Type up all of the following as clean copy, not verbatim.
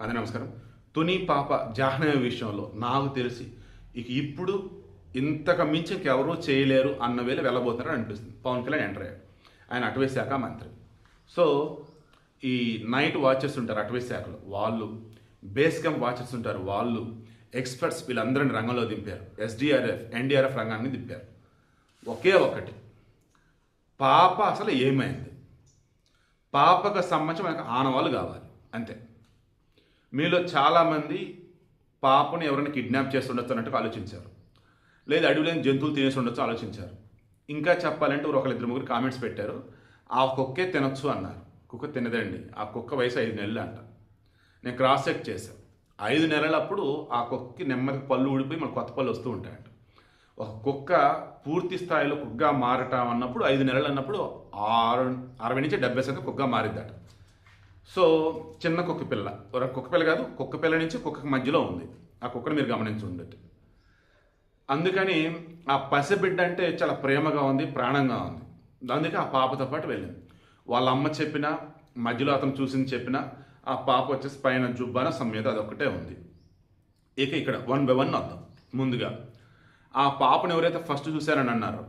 అదే నమస్కారం. తుని పాప జాహ్నవి విషయంలో నాకు తెలిసి ఇప్పుడు ఇంతకు మించి ఇంకెవరూ చేయలేరు అన్న వేళ వెళ్ళబోతున్నారని అనిపిస్తుంది. పవన్ కళ్యాణ్ ఎంటర్ అయ్యారు. ఆయన అటవీ శాఖ మంత్రి. సో ఈ నైట్ వాచెస్ ఉంటారు అటవీ శాఖలో వాళ్ళు, బేస్ క్యాంప్ వాచెస్ ఉంటారు వాళ్ళు, ఎక్స్పర్ట్స్ వీళ్ళందరిని రంగంలో దింపారు. ఎస్డిఆర్ఎఫ్ ఎన్డీఆర్ఎఫ్ రంగాన్ని దింపారు. ఒకే ఒకటి, పాప అసలు ఏమైంది, పాపకు సంబంధించి మనకు ఆనవాళ్ళు కావాలి అంతే. మీలో చాలామంది పాపను ఎవరైనా కిడ్నాప్ చేసి ఉండొచ్చు అన్నట్టుగా ఆలోచించారు, లేదా అడవిలోని జంతువులు తినేసి ఉండొచ్చు ఆలోచించారు. ఇంకా చెప్పాలంటే ఒకళ్ళిద్దరు ముగ్గురు కామెంట్స్ పెట్టారు, ఆ కుక్కే తినొచ్చు అన్నారు. కుక్క తినదండి, ఆ కుక్క వయసు 5 నెలలు అంట. నేను క్రాస్ చెక్ చేశాను. 5 నెలలప్పుడు ఆ కుక్కకి నెమ్మదిగా పళ్ళు ఊడిపోయి మన కొత్త పళ్ళు వస్తూ ఉంటాయంట. ఒక కుక్క పూర్తి స్థాయిలో కుక్కగా మారటం అన్నప్పుడు 5 నెలలు అన్నప్పుడు 60 నుంచి 70% కుక్కగా మారిద్దట. సో చిన్న కుక్క పిల్ల, కుక్క పిల్ల కాదు, కుక్క పిల్ల నుంచి కుక్కకి మధ్యలో ఉంది. ఆ కుక్కను మీరు గమనించి ఉండొచ్చు. అందుకని ఆ పసిబిడ్డ అంటే చాలా ప్రేమగా ఉంది, ప్రాణంగా ఉంది. అందుకే ఆ పాపతో పాటు వెళ్ళింది. వాళ్ళ అమ్మ చెప్పినా, మధ్యలో అతను చూసింది చెప్పినా, ఆ పాప వచ్చేసి పైన జుబ్బాన సమ్మీద అదొక్కటే ఉంది. ఇక్కడ 1 by 1 వద్దాం. ముందుగా ఆ పాపను ఎవరైతే ఫస్ట్ చూశారని అన్నారో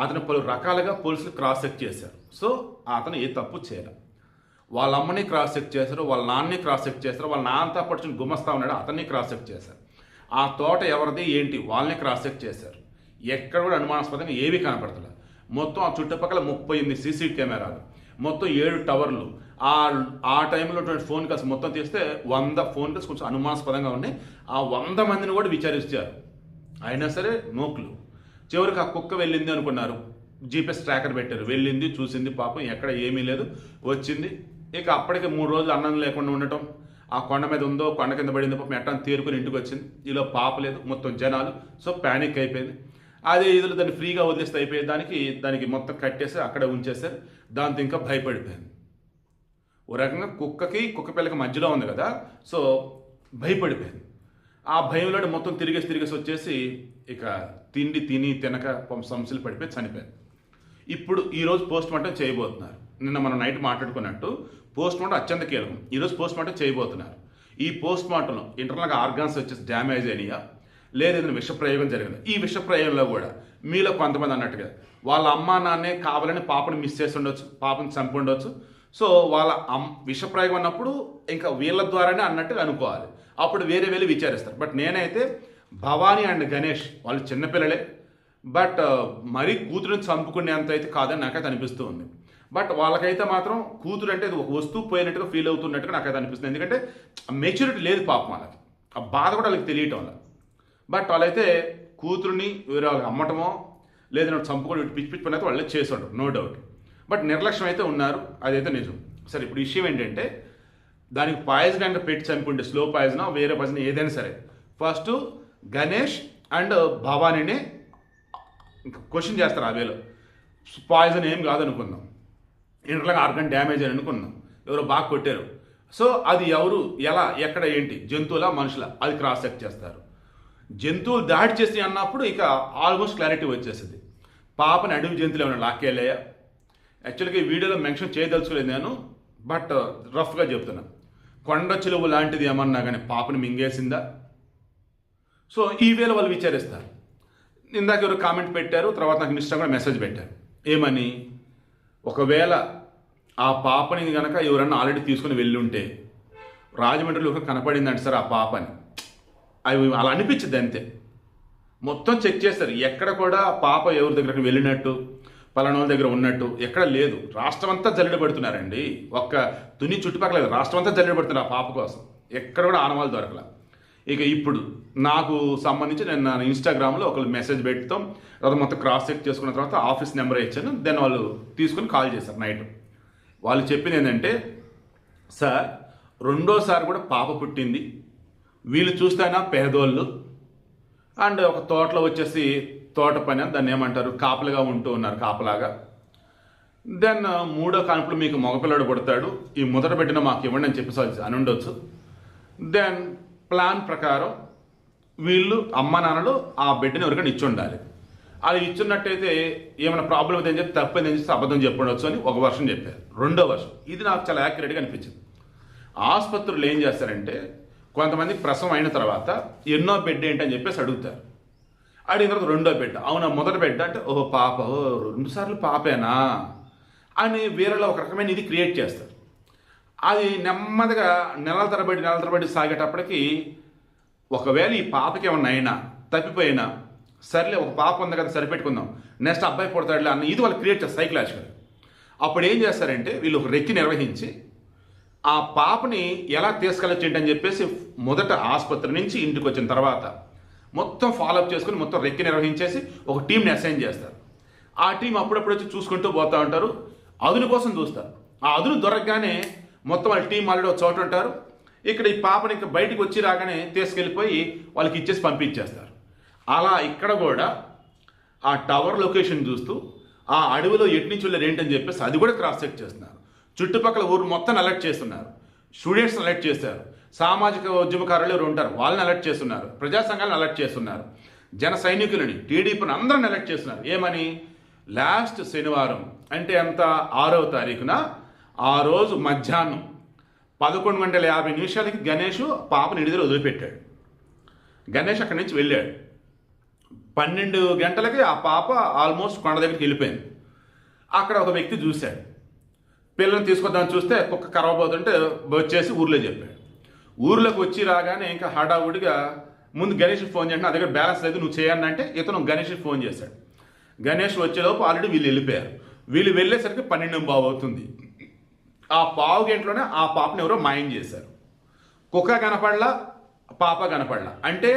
అతను పలు రకాలుగా పోలీసులు క్రాస్ చెక్ చేశారు. సో అతను ఏ తప్పు చేయరు. వాళ్ళ అమ్మని క్రాస్ చెక్ చేశారు, వాళ్ళ నాన్నని క్రాస్ చెక్ చేశారు, వాళ్ళ నాన్నతో పట్టుకుని గుమస్తా ఉన్నాడు అతన్ని క్రాస్ చెక్ చేశారు. ఆ తోట ఎవరిది ఏంటి వాళ్ళని క్రాస్ చెక్ చేశారు. ఎక్కడ కూడా అనుమానాస్పదంగా ఏవి కనపడతలేదు. మొత్తం ఆ చుట్టుపక్కల 38 సీసీ కెమెరాలు, మొత్తం 7 టవర్లు, ఆ టైంలో ఫోన్ కాల్స్ మొత్తం తీస్తే 100 ఫోన్ కాల్స్ కొంచెం అనుమానాస్పదంగా ఉన్నాయి. ఆ 100 మందిని కూడా విచారించారు. అయినా సరే నోకులు. చివరికి ఆ కుక్క వెళ్ళింది అనుకున్నారు, జీపీఎస్ ట్రాకర్ పెట్టారు, వెళ్ళింది, చూసింది, పాపం ఎక్కడ ఏమీ లేదు, వచ్చింది. ఇక అప్పటికే 3 రోజులు అన్నం లేకుండా ఉండటం, ఆ కొండ మీద ఉందో కొండ కింద పడిందో పాపం ఎట్టని తేరుకుని ఇంటికి వచ్చింది. ఇలా పాప లేదు, మొత్తం జనాలు. సో ప్యానిక్ అయిపోయింది. అదే ఇదిలో దాన్ని ఫ్రీగా వదిలేస్తే అయిపోయేది, దానికి మొత్తం కట్టేసి అక్కడే ఉంచేశారు. దాంతో ఇంకా భయపడిపోయింది. ఓ రకంగా కుక్క పిల్లకి మధ్యలో ఉంది కదా, సో భయపడిపోయింది. ఆ భయంలో మొత్తం తిరిగేసి వచ్చేసి ఇక తిని తినక సమస్యలు పడిపోయి చనిపోయింది. ఇప్పుడు ఈరోజు పోస్ట్ మార్టం చేయబోతున్నారు. నిన్న మనం నైట్ మాట్లాడుకున్నట్టు పోస్ట్ మార్టం అత్యంత కీలకం. ఈరోజు పోస్ట్ మార్టం చేయబోతున్నారు. ఈ పోస్ట్ మార్టంలో ఇంటర్నల్గా ఆర్గాన్స్ వచ్చేసి డ్యామేజ్ అయినాయా, లేదా ఏదైనా విష ప్రయోగం జరిగింది. ఈ విష ప్రయోగంలో కూడా మీలో కొంతమంది అన్నట్టుగా వాళ్ళ అమ్మా నాన్నే కావాలని పాపను మిస్ చేసి ఉండొచ్చు, పాపను చంపి ఉండొచ్చు. సో వాళ్ళ విష ప్రయోగం అన్నప్పుడు ఇంకా వీళ్ళ ద్వారానే అన్నట్టుగా అనుకోవాలి. అప్పుడు వేరే విచారిస్తారు. బట్ నేనైతే భవానీ అండ్ గణేష్ వాళ్ళు చిన్నపిల్లలే, బట్ మరీ కూతురుని చంపుకునేంత అయితే కాదని నాకైతే అనిపిస్తూ ఉంది. బట్ వాళ్ళకైతే మాత్రం కూతురు అంటే ఒక వస్తువు పోయినట్టుగా ఫీల్ అవుతున్నట్టుగా నాకైతే అనిపిస్తుంది. ఎందుకంటే మెచ్యూరిటీ లేదు పాపం వాళ్ళకి, ఆ బాధ కూడా వాళ్ళకి తెలియటం వల్ల. బట్ వాళ్ళైతే కూతురుని వేరే వాళ్ళకి అమ్మటమో లేదా చంపుకొని పిచ్చి పని అయితే వాళ్ళే చేసి ఉంటారు, నో డౌట్. బట్ నిర్లక్ష్యం అయితే ఉన్నారు, అదైతే నిజం. సరే, ఇప్పుడు విషయం ఏంటంటే దానికి పాయిజన్ అంటే పెట్టి చంపుంటే, స్లో పాయిజన్ వేరే పాయిజన్ ఏదైనా సరే, ఫస్ట్ గణేష్ అండ్ భవానీని క్వశ్చన్ చేస్తారు. ఆ వేలో పాయిజన్ ఏం కాదనుకుందాం, ఇంటర్లాగా ఆర్గన్ డ్యామేజ్ అని అనుకుందాం, ఎవరో బాగా కొట్టారు. సో అది ఎవరు, ఎలా, ఎక్కడ, ఏంటి, జంతువులా మనుషుల, అది క్రాస్ చెక్ చేస్తారు. జంతువులు దాడి చేసి అన్నప్పుడు ఇక ఆల్మోస్ట్ క్లారిటీ వచ్చేసింది. పాపని అడవి జంతువులు ఏమైనా లాక్కెళ్ళాయా? యాక్చువల్గా ఈ వీడియోలో మెన్షన్ చేయదలుచుకోలేదు నేను, బట్ రఫ్గా చెప్తున్నా. కొండ చిలువ లాంటిది ఏమన్నా కానీ పాపని మింగేసిందా? సో ఈ వేళ వాళ్ళు విచారిస్తారు. ఇందాక ఎవరు కామెంట్ పెట్టారు, తర్వాత నాకు ఇన్స్టాగ్రామ్ మెసేజ్ పెట్టారు. ఏమని, ఒకవేళ ఆ పాపని కనుక ఎవరన్నా ఆల్రెడీ తీసుకుని వెళ్ళుంటే రాజమండ్రిలో కనపడిందంటే సార్ ఆ పాపని, అవి అలా అనిపించింది అంతే. మొత్తం చెక్ చేస్తారు, ఎక్కడ కూడా పాప ఎవరి దగ్గరకు వెళ్ళినట్టు, పలానా దగ్గర ఉన్నట్టు ఎక్కడ లేదు. రాష్ట్రం అంతా జల్లెడ పెడుతున్నారండి, ఒక్క తుని చుట్టుపక్కల లేదు, రాష్ట్రం అంతా జల్లెడ పెడుతున్నారు ఆ పాప కోసం. ఎక్కడ కూడా ఆనవాళ్ళు దొరకలే. ఇక ఇప్పుడు నాకు సంబంధించి నేను నా ఇన్స్టాగ్రామ్లో ఒకళ్ళు మెసేజ్ పెడతాం, తర్వాత మొత్తం క్రాస్ చెక్ చేసుకున్న తర్వాత ఆఫీస్ నెంబర్ ఇచ్చాను. దెన్ వాళ్ళు తీసుకుని కాల్ చేశారు నైట్. వాళ్ళు చెప్పింది ఏంటంటే, సార్ రెండోసారి కూడా పాప పుట్టింది, వీళ్ళు చూస్తేనా పేదోళ్ళు, అండ్ ఒక తోటలో వచ్చేసి తోట పని దాన్ని ఏమంటారు కాపలుగా ఉంటూ ఉన్నారు, కాపలాగా. దెన్ 3వ కాన్పులో మీకు మగపిల్లడు పుడతాడు, ఈ మొదట పెట్టిన మాకు ఇవ్వండి అని చెప్పేసి అని ఉండొచ్చు. దెన్ ప్లాన్ ప్రకారం వీళ్ళు అమ్మ నాన్నలు ఆ బిడ్డని ఎవరికైనా ఇచ్చి ఉండాలి. అది ఇచ్చున్నట్టయితే ఏమైనా ప్రాబ్లం అయితే అని చెప్పి తప్పని చెప్పి అబద్ధం చెప్పండొచ్చు అని ఒక వర్షం చెప్పారు. రెండో వర్షం ఇది నాకు చాలా యాక్యురేట్గా అనిపించింది. ఆసుపత్రులు ఏం చేస్తారంటే కొంతమంది ప్రసవం అయిన తర్వాత ఎన్నో బెడ్ ఏంటని చెప్పేసి అడుగుతారు. అడిగిన తర్వాత రెండో బెడ్, అవునా మొదటి బెడ్ అంటే ఓహో పాప, ఓ 2 సార్లు పాపేనా అని వీరిలో ఒక రకమైన ఇది క్రియేట్ చేస్తారు. అది నెమ్మదిగా నెలల తరబడి సాగేటప్పటికి ఒకవేళ ఈ పాపకి ఏమన్నా అయినా తప్పిపోయినా సర్లే ఒక పాప ఉంది కదా సరిపెట్టుకుందాం, నెక్స్ట్ అబ్బాయి పుడతాడులే అన్న ఇది వాళ్ళు క్రియేట్ చేస్తారు సైకలాజికల్. అప్పుడు ఏం చేస్తారంటే వీళ్ళు ఒక రెక్కి నిర్వహించి ఆ పాపని ఎలా తీసుకెళ్ళచ్చు ఏంటని చెప్పేసి మొదట ఆసుపత్రి నుంచి ఇంటికి వచ్చిన తర్వాత మొత్తం ఫాలోఅప్ చేసుకుని మొత్తం రెక్కి నిర్వహించేసి ఒక టీంని అసైన్ చేస్తారు. ఆ టీం అప్పుడప్పుడు వచ్చి చూసుకుంటూ పోతూ ఉంటారు, అదును కోసం చూస్తారు. ఆ అదును దొరకగానే మొత్తం వాళ్ళ టీం ఆల్రెడీ ఒక చోట ఉంటారు. ఇక్కడ ఈ పాపని ఇంకా బయటికి వచ్చి రాగానే తీసుకెళ్ళిపోయి వాళ్ళకి ఇచ్చేసి పంపించేస్తారు. అలా ఇక్కడ కూడా ఆ టవర్ లొకేషన్ చూస్తూ ఆ అడవిలో ఎటు నుంచి వెళ్ళారు ఏంటని చెప్పేసి అది కూడా క్రాస్ చెక్ చేస్తున్నారు. చుట్టుపక్కల ఊరు మొత్తం అలర్ట్ చేస్తున్నారు, స్టూడెంట్స్ని అలర్ట్ చేస్తారు, సామాజిక ఉద్యమకారులు ఎవరు ఉంటారు వాళ్ళని అలర్ట్ చేస్తున్నారు, ప్రజా సంఘాలను అలర్ట్ చేస్తున్నారు, జన సైనికులని టీడీపీని అందరిని అలర్ట్ చేస్తున్నారు. ఏమని లాస్ట్ శనివారం అంటే అంత 6వ తారీఖున ఆ రోజు మధ్యాహ్నం 11:50 గణేష్ పాపని విడుదల వదిలిపెట్టాడు. గణేష్ అక్కడి నుంచి వెళ్ళాడు. 12 గంటలకి ఆ పాప ఆల్మోస్ట్ కొండ దగ్గరికి వెళ్ళిపోయింది. అక్కడ ఒక వ్యక్తి చూశాడు, పిల్లల్ని తీసుకొద్దామని చూస్తే కుక్క కరవబోతుంటే వచ్చేసి ఊర్లో చెప్పాడు. ఊర్లోకి వచ్చి రాగానే ఇంకా హడావుడిగా ముందు గణేష్కి ఫోన్ చేయండి, నా దగ్గర బ్యాలెన్స్ లేదు నువ్వు చేయండి అంటే ఇతను గణేష్కి ఫోన్ చేశాడు. గణేష్ వచ్చేలోపు ఆల్రెడీ వీళ్ళు వెళ్ళిపోయారు. వీళ్ళు వెళ్ళేసరికి 12:15 అవుతుంది. ఆ పావు గంటలోనే ఆ పాపను ఎవరో మాయం చేశారు. కుక్క కనపడలా, పాప కనపడలా. అంటే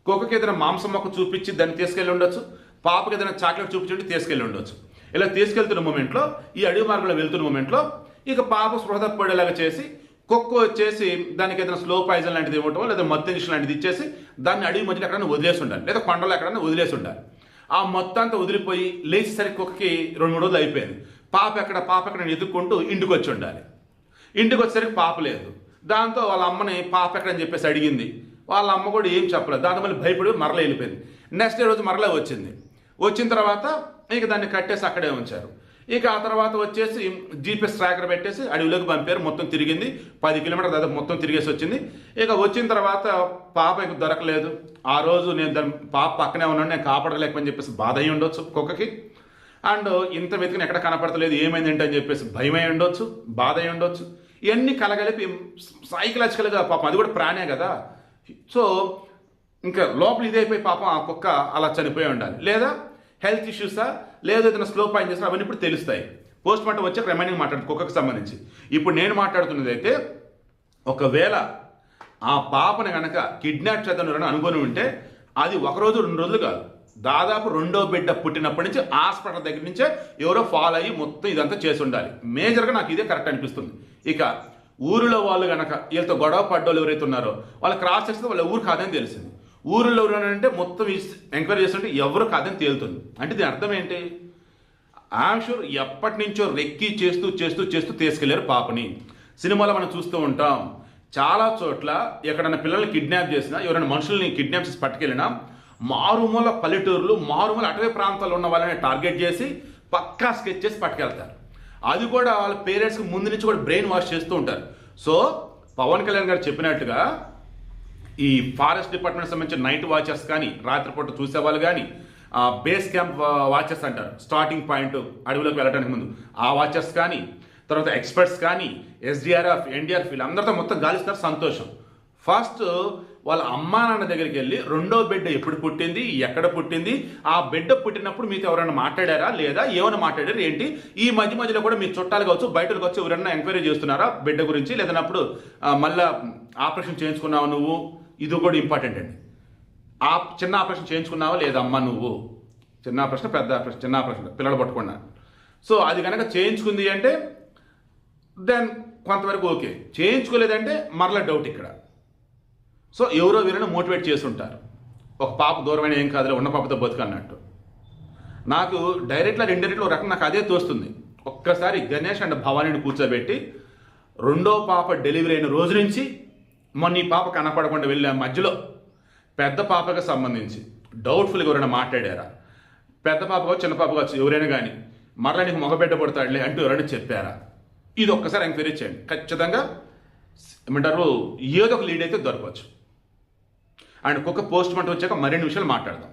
కుక్కకి ఏదైనా మాంసం మొక్క చూపించి దాన్ని తీసుకెళ్ళి ఉండొచ్చు, పాపకి ఏదైనా చాక్లెట్ చూపించి తీసుకెళ్ళి ఉండొచ్చు. ఇలా తీసుకెళ్తున్న మూమెంట్లో ఈ అడవి మార్గంలో వెళ్తున్న మూమెంట్లో ఇక పాప స్పృహ పడేలాగా చేసి కుక్క వచ్చేసి దానికి ఏదైనా స్లో పాయిజన్ లాంటిది ఇవ్వటం లేదా మత్తు ఇంజక్షన్ లాంటిది ఇచ్చేసి దాన్ని అడవి మధ్యలో ఎక్కడైనా వదిలేసి ఉండాలి, లేదా కొండలో ఎక్కడైనా వదిలేసి ఉండాలి. ఆ మొత్తం అంతా వదిలిపోయి లేచేసరికి కుక్కకి 2-3 రోజులు అయిపోయింది. పాప ఎక్కడ ఎదుర్కొంటూ ఇంటికి వచ్చి ఉండాలి. ఇంటికి వచ్చేసరికి పాప లేదు. దాంతో వాళ్ళ అమ్మని పాప ఎక్కడని చెప్పేసి అడిగింది. వాళ్ళ అమ్మ కూడా ఏం చెప్పలేదు. దాంతో మళ్ళీ భయపడి మరలా వెళ్ళిపోయింది. నెక్స్ట్ డే రోజు మరలా వచ్చింది. వచ్చిన తర్వాత ఇక దాన్ని కట్టేసి అక్కడే ఉంచారు. ఇక ఆ తర్వాత వచ్చేసి జీపీఎస్ ట్రాకర్ పెట్టేసి అడవిలోకి పంపారు. మొత్తం తిరిగింది, 10 కిలోమీటర్ల దాదాపు మొత్తం తిరిగేసి వచ్చింది. ఇక వచ్చిన తర్వాత పాప ఇక దొరకలేదు. ఆ రోజు నేను దాని పాప పక్కనే ఉన్నాను, నేను కాపాడలేకపోని చెప్పేసి బాధ అయి ఉండొచ్చు కుక్కకి. అండ్ ఇంత వెతికిన ఎక్కడ కనపడతలేదు ఏమైంది ఏంటని చెప్పేసి భయం అయి ఉండొచ్చు, బాధ అయి ఉండొచ్చు. ఇవన్నీ కలగలిపి సైకలాజికల్గా పాపం అది కూడా ప్రాణే కదా. సో ఇంకా లోపల ఇదైపోయి పాపం ఆ కుక్క అలా చనిపోయి ఉండాలి, లేదా హెల్త్ ఇష్యూసా లేదా ఏదైనా స్లో పాయింట్ చేసినా అవన్నీ ఇప్పుడు తెలుస్తాయి. పోస్ట్ మార్టం వచ్చాక రిమైనింగ్ మాట్లాడు కుక్కకు సంబంధించి. ఇప్పుడు నేను మాట్లాడుతున్నది అయితే ఒకవేళ ఆ పాపని కనుక కిడ్నాప్ చేద్దాం అనుకుని ఉంటే అది 1 రోజు 2 రోజులు కాదు, దాదాపు 2వ బిడ్డ పుట్టినప్పటి నుంచి హాస్పిటల్ దగ్గర నుంచే ఎవరో ఫాలో అయ్యి మొత్తం ఇదంతా చేసి ఉండాలి. మేజర్గా నాకు ఇదే కరెక్ట్ అనిపిస్తుంది. ఇక ఊరిలో వాళ్ళు కనుక వీళ్ళతో గొడవ పడ్డోళ్ళు ఎవరైతే ఉన్నారో వాళ్ళు క్రాస్ చేస్తే వాళ్ళ ఊరు కాదని తెలిసింది. ఊరిలో ఎవరంటే మొత్తం ఎంక్వైరీ చేస్తుంటే ఎవరు కాదని తేలుతుంది. అంటే దీని అర్థం ఏంటి? ఐఎమ్ షూర్ ఎప్పటి నుంచో రెక్కి చేస్తూ తీసుకెళ్లారు పాపని. సినిమాలో మనం చూస్తూ ఉంటాం, చాలా చోట్ల ఎక్కడైనా పిల్లల్ని కిడ్నాప్ చేసినా, ఎవరైనా మనుషుల్ని కిడ్నాప్ చేసి పట్టుకెళ్ళినా మారుమూల పల్లెటూరులు, మారుమూల అటవీ ప్రాంతాల్లో ఉన్న వాళ్ళని టార్గెట్ చేసి పక్కా స్కెచ్ చేసి పట్టుకెళ్తారు. అది కూడా వాళ్ళ పేరెంట్స్కి ముందు నుంచి కూడా బ్రెయిన్ వాష్ చేస్తూ ఉంటారు. సో పవన్ కళ్యాణ్ గారు చెప్పినట్టుగా ఈ ఫారెస్ట్ డిపార్ట్మెంట్ సంబంధించిన నైట్ వాచర్స్ కానీ, రాత్రిపూట చూసేవాళ్ళు కానీ, బేస్ క్యాంప్ వాచర్స్ అంటారు, స్టార్టింగ్ పాయింట్ అడవిలోకి వెళ్ళడానికి ముందు ఆ వాచర్స్ కానీ, తర్వాత ఎక్స్పర్ట్స్ కానీ, ఎస్డిఆర్ఎఫ్, ఎన్డీఆర్ఎఫ్ వీళ్ళందరితో మొత్తం గాలిస్తారు. సంతోషం. ఫస్ట్ వాళ్ళ అమ్మా నాన్న దగ్గరికి వెళ్ళి 2వ బిడ్డ ఎప్పుడు పుట్టింది, ఎక్కడ పుట్టింది, ఆ బిడ్డ పుట్టినప్పుడు మీతో ఎవరైనా మాట్లాడారా లేదా, ఏమైనా మాట్లాడారు ఏంటి, ఈ మధ్యలో కూడా మీ చుట్టాలు కావచ్చు బయటకు వచ్చి ఎవరైనా ఎంక్వైరీ చేస్తున్నారా బిడ్డ గురించి, లేదన్నప్పుడు మళ్ళీ ఆపరేషన్ చేయించుకున్నావు నువ్వు, ఇది కూడా ఇంపార్టెంట్ అండి. చిన్న ఆపరేషన్ చేయించుకున్నావా లేదమ్మా నువ్వు, చిన్న ఆపరేషన్ పెద్ద ఆపరేషన్, చిన్న ఆపరేషన్ పిల్లలు పట్టుకున్నా, సో అది కనుక చేయించుకుంది అంటే దెన్ కొంతవరకు ఓకే, చేయించుకోలేదంటే మరలా డౌట్ ఇక్కడ. సో ఎవరో వీరిని మోటివేట్ చేస్తుంటారు, ఒక పాప దూరమైన ఏం కాదులే ఉన్న పాపతో బతుకు అన్నట్టు. నాకు డైరెక్ట్గా ఇండైరెక్ట్లో రకం నాకు అదే తోస్తుంది. ఒక్కసారి గణేష్ అండ్ భవానీని కూర్చోబెట్టి 2వ పాప డెలివరీ అయిన రోజు నుంచి మొన్న ఈ పాప కనపడకుండా వెళ్ళే మధ్యలో పెద్ద పాపకు సంబంధించి డౌట్ఫుల్గా ఎవరైనా మాట్లాడారా, పెద్ద పాప కావచ్చు చిన్న పాప కావచ్చు ఎవరైనా కానీ మరలా నీకు మగబిడ్డ పడతాడులే అంటూ ఎవరైనా చెప్పారా, ఇది ఒక్కసారి ఎంక్వైరీ చేయండి. ఖచ్చితంగా ఏమంటారు ఏదో ఒక లీడ్ అయితే దొరకవచ్చు. అండ్ కుక్క పోస్ట్ మార్టం వచ్చాక మరిన్ని విషయాలు మాట్లాడదాం.